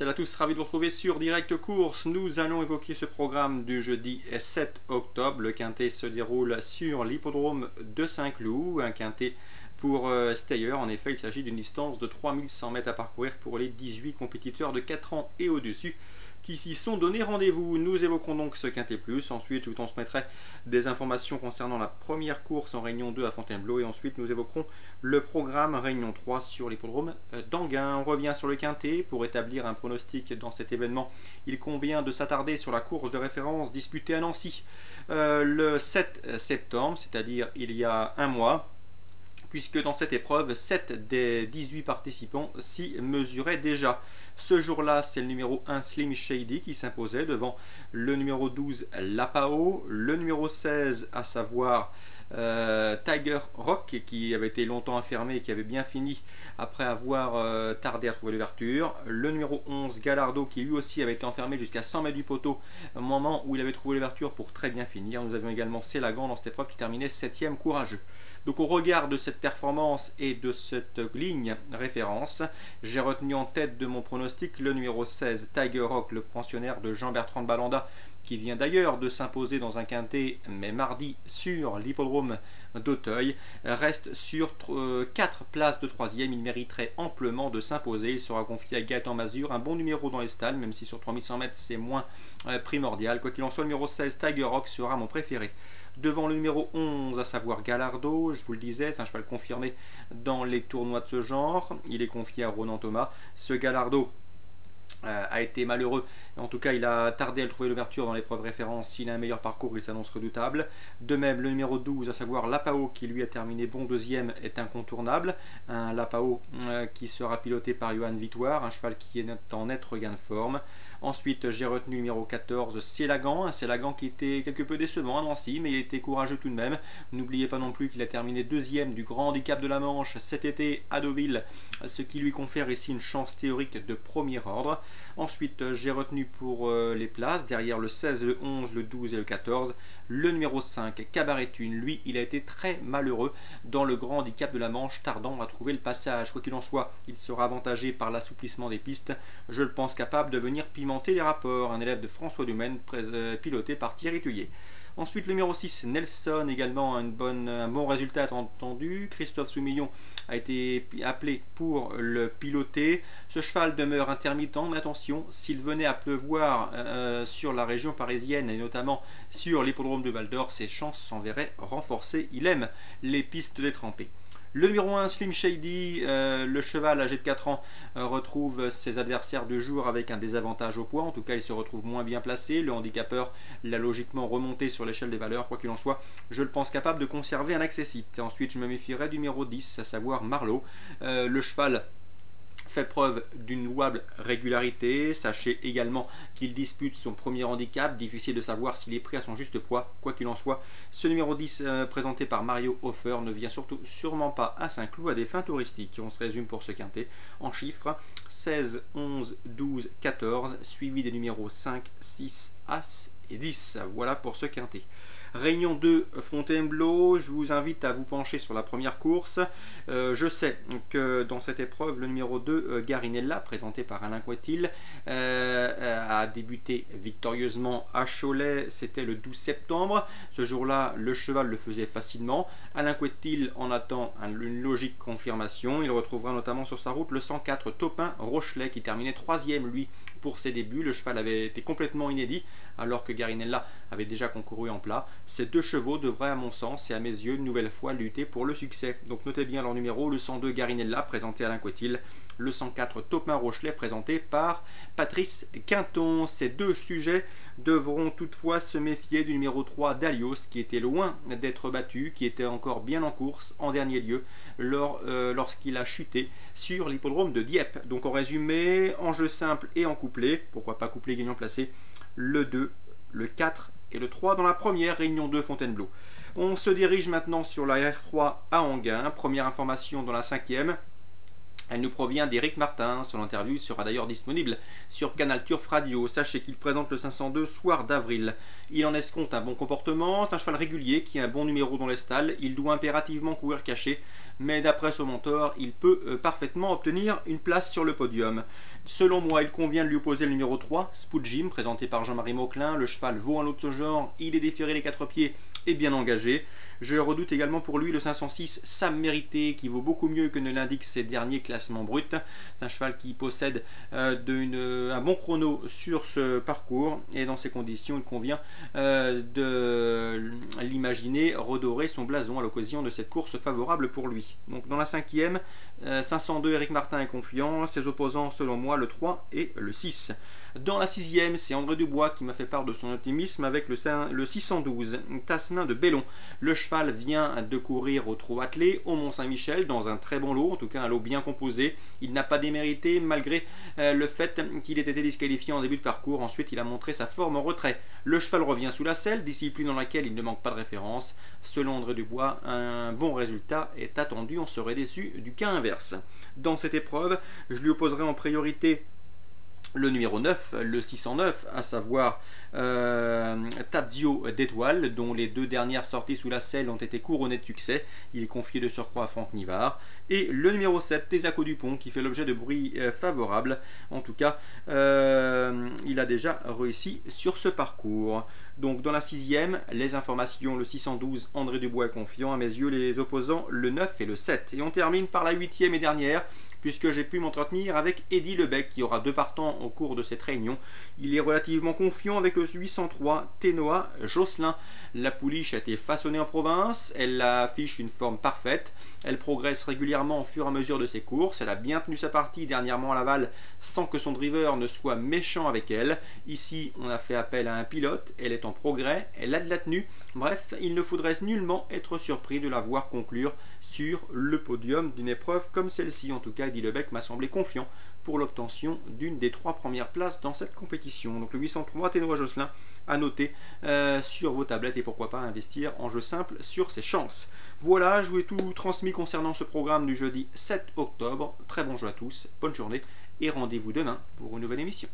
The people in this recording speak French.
Salut à tous, ravi de vous retrouver sur Direct Course. Nous allons évoquer ce programme du jeudi 7 octobre. Le quintet se déroule sur l'hippodrome de Saint-Cloud, un quintet pour stayers. En effet, il s'agit d'une distance de 3100 mètres à parcourir pour les 18 compétiteurs de 4 ans et au-dessus qui s'y sont donné rendez-vous. Nous évoquerons donc ce quintet plus. Ensuite, je vous transmettrai des informations concernant la première course en Réunion 2 à Fontainebleau. Et ensuite, nous évoquerons le programme Réunion 3 sur l'hippodrome d'Anguin. On revient sur le quintet. Pour établir un pronostic dans cet événement, il convient de s'attarder sur la course de référence disputée à Nancy le 7 septembre, c'est-à-dire il y a un mois, puisque dans cette épreuve, 7 des 18 participants s'y mesuraient déjà. Ce jour-là, c'est le numéro 1 Slim Shady qui s'imposait devant le numéro 12 Lapao, le numéro 16 à savoir Tiger Rock qui avait été longtemps enfermé et qui avait bien fini après avoir tardé à trouver l'ouverture, le numéro 11 Gallardo qui lui aussi avait été enfermé jusqu'à 100 mètres du poteau au moment où il avait trouvé l'ouverture pour très bien finir. Nous avions également Célagan dans cette épreuve qui terminait 7e courageux. Donc au regard de cette performance et de cette ligne référence, j'ai retenu en tête de mon pronostic le numéro 16 Tiger Rock, le pensionnaire de Jean-Bertrand de Balanda, qui vient d'ailleurs de s'imposer dans un quintet, mais mardi sur l'hippodrome d'Auteuil, reste sur 4 places de 3e. Il mériterait amplement de s'imposer. Il sera confié à Gaëtan Mazur, un bon numéro dans les stalles, même si sur 3100 mètres c'est moins primordial. Quoi qu'il en soit, le numéro 16 Tiger Rock sera mon préféré. Devant le numéro 11, à savoir Gallardo, je vous le disais, c'est un cheval confirmé dans les tournois de ce genre. Il est confié à Ronan Thomas. Ce Gallardo a été malheureux, en tout cas il a tardé à trouver l'ouverture dans l'épreuve référence. S'il a un meilleur parcours, il s'annonce redoutable. De même, le numéro 12, à savoir Lapao, qui lui a terminé bon deuxième, est incontournable. Un Lapao qui sera piloté par Johan Vitoire, un cheval qui est en net regain de forme. Ensuite, j'ai retenu le numéro 14, Célagan, un Célagan qui était quelque peu décevant à Nancy, mais il était courageux tout de même. N'oubliez pas non plus qu'il a terminé deuxième du Grand Handicap de la Manche cet été à Deauville, ce qui lui confère ici une chance théorique de premier ordre. Ensuite, j'ai retenu pour les places, derrière le 16, le 11, le 12 et le 14, le numéro 5, Cabaret Thune. Lui, il a été très malheureux dans le Grand Handicap de la Manche, tardant à trouver le passage. Quoi qu'il en soit, il sera avantagé par l'assouplissement des pistes. Je le pense capable de venir pimenter les rapports. Un élève de François Dumaine, piloté par Thierry Thuillier. Ensuite, le numéro 6, Nelson, également un bon résultat attendu. Christophe Soumillon a été appelé pour le piloter. Ce cheval demeure intermittent, mais attention, s'il venait à pleuvoir sur la région parisienne et notamment sur l'hippodrome de Val d'Or, ses chances s'en verraient renforcées. Il aime les pistes détrempées. Le numéro 1, Slim Shady, le cheval âgé de 4 ans, retrouve ses adversaires du jour avec un désavantage au poids. En tout cas, il se retrouve moins bien placé. Le handicapeur l'a logiquement remonté sur l'échelle des valeurs. Quoi qu'il en soit, je le pense capable de conserver un accessite. Ensuite, je me méfierai du numéro 10, à savoir Marlowe. Le cheval fait preuve d'une louable régularité. Sachez également qu'il dispute son premier handicap. Difficile de savoir s'il est pris à son juste poids. Quoi qu'il en soit, ce numéro 10 présenté par Mario Hofer ne vient sûrement pas à Saint-Cloud à des fins touristiques. On se résume pour ce quintet en chiffres 16, 11, 12, 14, suivi des numéros 5, 6, As et 10. Voilà pour ce quintet. Réunion 2 Fontainebleau, je vous invite à vous pencher sur la première course. Je sais que dans cette épreuve, le numéro 2, Garinella, présenté par Alain Couetil, a débuté victorieusement à Cholet, c'était le 12 septembre. Ce jour-là, le cheval le faisait facilement. Alain Couetil en attend une logique confirmation. Il retrouvera notamment sur sa route le 104 Topin Rochelet qui terminait 3e lui pour ses débuts. Le cheval avait été complètement inédit alors que Garinella avait déjà concouru en plat. Ces deux chevaux devraient à mon sens et à mes yeux une nouvelle fois lutter pour le succès. Donc notez bien leur numéro, le 102 Garinella présenté à Alain Couetil, le 104 Topin Rochelet présenté par Patrice Quinton. Ces deux sujets devront toutefois se méfier du numéro 3 Dalios qui était loin d'être battu, qui était encore bien en course en dernier lieu lorsqu'il a chuté sur l'hippodrome de Dieppe. Donc en résumé, en jeu simple et en couplet, pourquoi pas couplet gagnant placé, le 2, le 4 et le 3 dans la première Réunion 2 Fontainebleau. On se dirige maintenant sur la R3 à Anguin. Première information dans la 5e. Elle nous provient d'Éric Martin. Son interview sera d'ailleurs disponible sur Canal Turf Radio. Sachez qu'il présente le 502 soir d'avril. Il en escompte un bon comportement. C'est un cheval régulier qui a un bon numéro dans les stalles. Il doit impérativement courir caché, mais d'après son mentor, il peut parfaitement obtenir une place sur le podium. Selon moi, il convient de lui opposer le numéro 3, Spout Jim, présenté par Jean-Marie Mauclin. Le cheval vaut un lot de ce genre. Il est déféré les 4 pieds et bien engagé. Je redoute également pour lui le 506 Sam Mérité, qui vaut beaucoup mieux que ne l'indiquent ses derniers classements bruts. C'est un cheval qui possède un bon chrono sur ce parcours, et dans ces conditions, il convient de l'imaginer redorer son blason à l'occasion de cette course favorable pour lui. Donc dans la 5e, 502 Éric Martin est confiant, ses opposants selon moi le 3 et le 6. Dans la 6e, c'est André Dubois qui m'a fait part de son optimisme avec le 612 Tasselin de Bellon. Le cheval vient de courir au trot attelé au Mont-Saint-Michel dans un très bon lot, en tout cas un lot bien composé. Il n'a pas démérité malgré le fait qu'il ait été disqualifié en début de parcours. Ensuite, il a montré sa forme en retrait. Le cheval revient sous la selle, discipline dans laquelle il ne manque pas de référence. Selon André Dubois, un bon résultat est attendu. On serait déçu du cas inverse. Dans cette épreuve, je lui opposerai en priorité le numéro 9, le 609, à savoir Tadzio d'Étoile, dont les 2 dernières sorties sous la selle ont été couronnées de succès. Il est confié de surcroît à Franck Nivard. Et le numéro 7, Tesaco Dupont, qui fait l'objet de bruits favorables. En tout cas, il a déjà réussi sur ce parcours. Donc dans la 6e, les informations, le 612, André Dubois est confiant. À mes yeux, les opposants, le 9 et le 7. Et on termine par la 8e et dernière, puisque j'ai pu m'entretenir avec Eddy Lebec, qui aura 2 partants au cours de cette réunion. Il est relativement confiant avec le 803 Ténoa Josselin. La pouliche a été façonnée en province, elle affiche une forme parfaite, elle progresse régulièrement au fur et à mesure de ses courses, elle a bien tenu sa partie dernièrement à Laval sans que son driver ne soit méchant avec elle. Ici, on a fait appel à un pilote, elle est en progrès, elle a de la tenue. Bref, il ne faudrait nullement être surpris de la voir conclure sur le podium d'une épreuve comme celle-ci. En tout cas, Eddy Lebec m'a semblé confiant pour l'obtention d'une des 3 premières places dans cette compétition. Donc le 803 Ténoa Josselin à noter sur vos tablettes, et pourquoi pas investir en jeu simple sur ses chances. Voilà, je vous ai tout transmis concernant ce programme du jeudi 7 octobre. Très bon jeu à tous, bonne journée et rendez-vous demain pour une nouvelle émission.